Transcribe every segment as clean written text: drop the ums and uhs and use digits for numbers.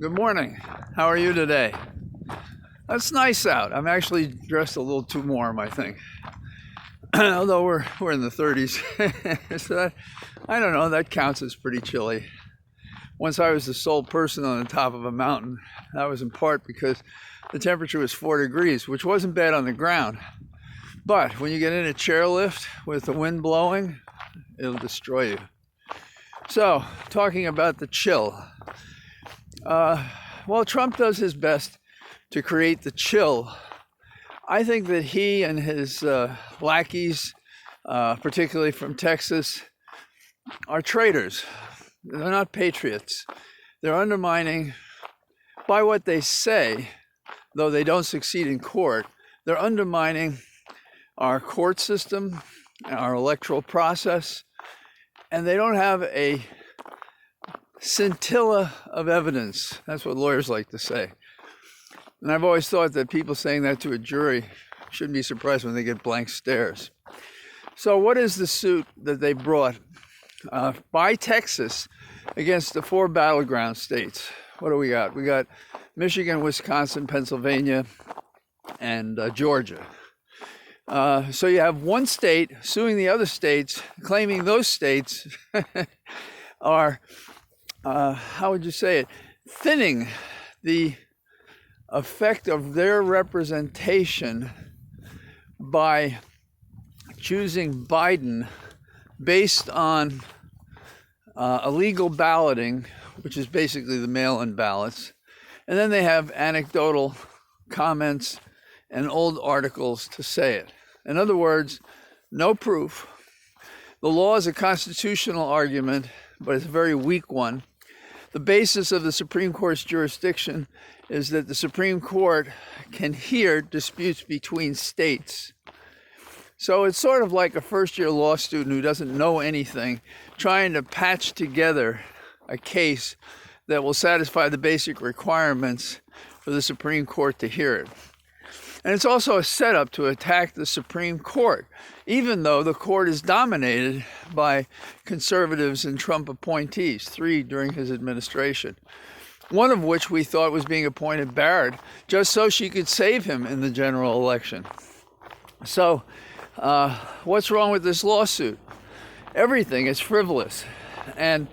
Good morning. How are you today? It's nice out. I'm actually dressed a little too warm, I think. Although we're in the 30s. So I don't know, that counts as pretty chilly. Once I was the sole person on the top of a mountain. That was in part because the temperature was 4 degrees, which wasn't bad on the ground. But when you get in a chairlift with the wind blowing, it'll destroy you. So, talking about the chill. Well, Trump does his best to create the chill. I think that he and his lackeys, particularly from Texas, are traitors. They're not patriots. They're undermining, by what they say, though they don't succeed in court, they're undermining our court system, our electoral process, and they don't have a scintilla of evidence. That's what lawyers like to say. And I've always thought that people saying that to a jury shouldn't be surprised when they get blank stares. So what is the suit that they brought by Texas against the 4 battleground states? What do we got? We got Michigan, Wisconsin, Pennsylvania, and Georgia. So you have one state suing the other states, claiming those states are, how would you say it, thinning the effect of their representation by choosing Biden based on illegal balloting, which is basically the mail-in ballots. And then they have anecdotal comments and old articles to say it. In other words, no proof. The law is a constitutional argument, but it's a very weak one. The basis of the Supreme Court's jurisdiction is that the Supreme Court can hear disputes between states. So it's sort of like a first-year law student who doesn't know anything, trying to patch together a case that will satisfy the basic requirements for the Supreme Court to hear it. And it's also a setup to attack the Supreme Court, even though the court is dominated by conservatives and Trump appointees, 3 during his administration. One of which we thought was being appointed Barrett, just so she could save him in the general election. So, what's wrong with this lawsuit? Everything is frivolous. And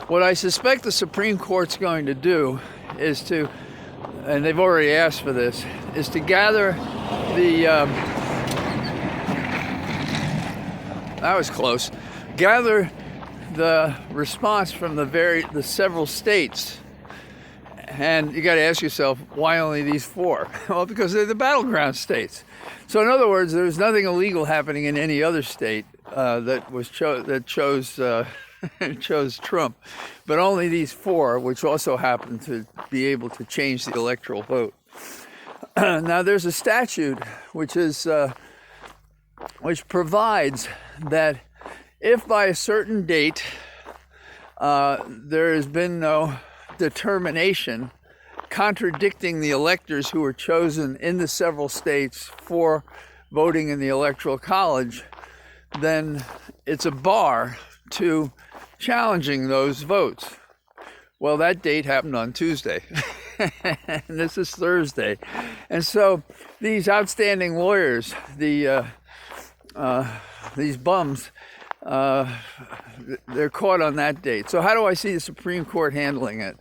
what I suspect the Supreme Court's going to do is to, and they've already asked for this, is to gather the, that was close, gather the response from the several states. And you got to ask yourself, why only these 4? Well, because they're the battleground states. So in other words, there's nothing illegal happening in any other state that chose Trump, but only these 4, which also happen to be able to change the electoral vote. Now, there's a statute which provides that if by a certain date there has been no determination contradicting the electors who were chosen in the several states for voting in the Electoral College, then it's a bar to challenging those votes. Well, that date happened on Tuesday, and this is Thursday. And so these outstanding lawyers, these bums, they're caught on that date. So how do I see the Supreme Court handling it?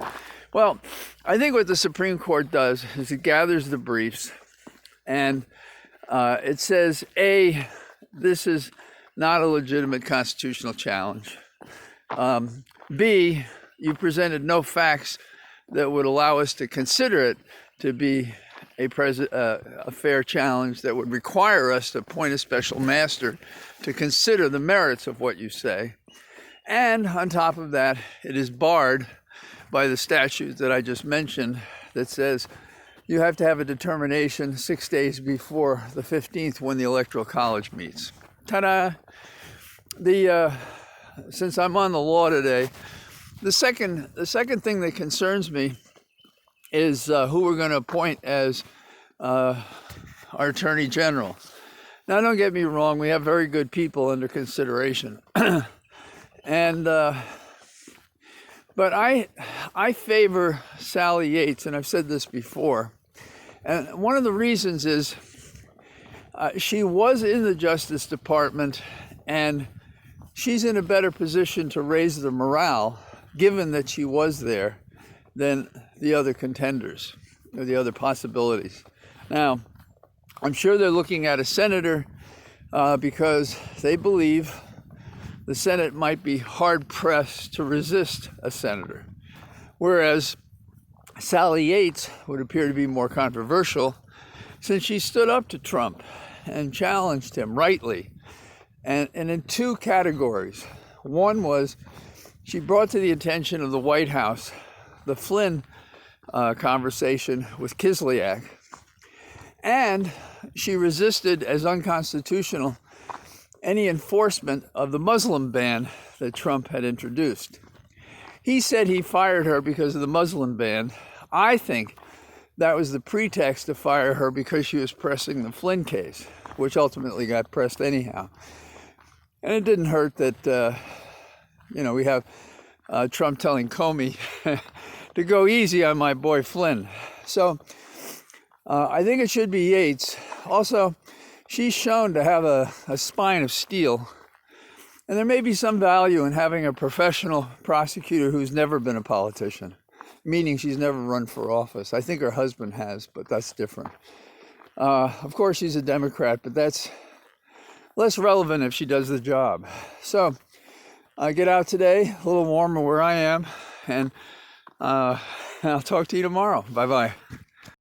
Well, I think what the Supreme Court does is it gathers the briefs and it says, A, this is not a legitimate constitutional challenge. B, you presented no facts that would allow us to consider it to be a fair challenge that would require us to appoint a special master to consider the merits of what you say. And on top of that, it is barred by the statute that I just mentioned that says you have to have a determination 6 days before the 15th when the Electoral College meets. Ta-da! Since I'm on the law today, the second thing that concerns me is who we're going to appoint as our Attorney General. Now, don't get me wrong, we have very good people under consideration. And But I favor Sally Yates, and I've said this before. And one of the reasons is she was in the Justice Department, and she's in a better position to raise the morale, given that she was there, than the other contenders, or the other possibilities. Now, I'm sure they're looking at a senator because they believe the Senate might be hard-pressed to resist a senator, whereas Sally Yates would appear to be more controversial since she stood up to Trump and challenged him rightly, and in two categories. One was she brought to the attention of the White House the Flynn conversation with Kislyak, and she resisted as unconstitutional any enforcement of the Muslim ban that Trump had introduced. He said he fired her because of the Muslim ban. I think that was the pretext to fire her because she was pressing the Flynn case, which ultimately got pressed anyhow. And it didn't hurt that, we have Trump telling Comey to go easy on my boy Flynn. So I think it should be Yates. Also, she's shown to have a spine of steel. And there may be some value in having a professional prosecutor who's never been a politician, meaning she's never run for office. I think her husband has, but that's different. Of course, she's a Democrat, but that's less relevant if she does the job. So get out today, a little warmer where I am, and I'll talk to you tomorrow. Bye-bye.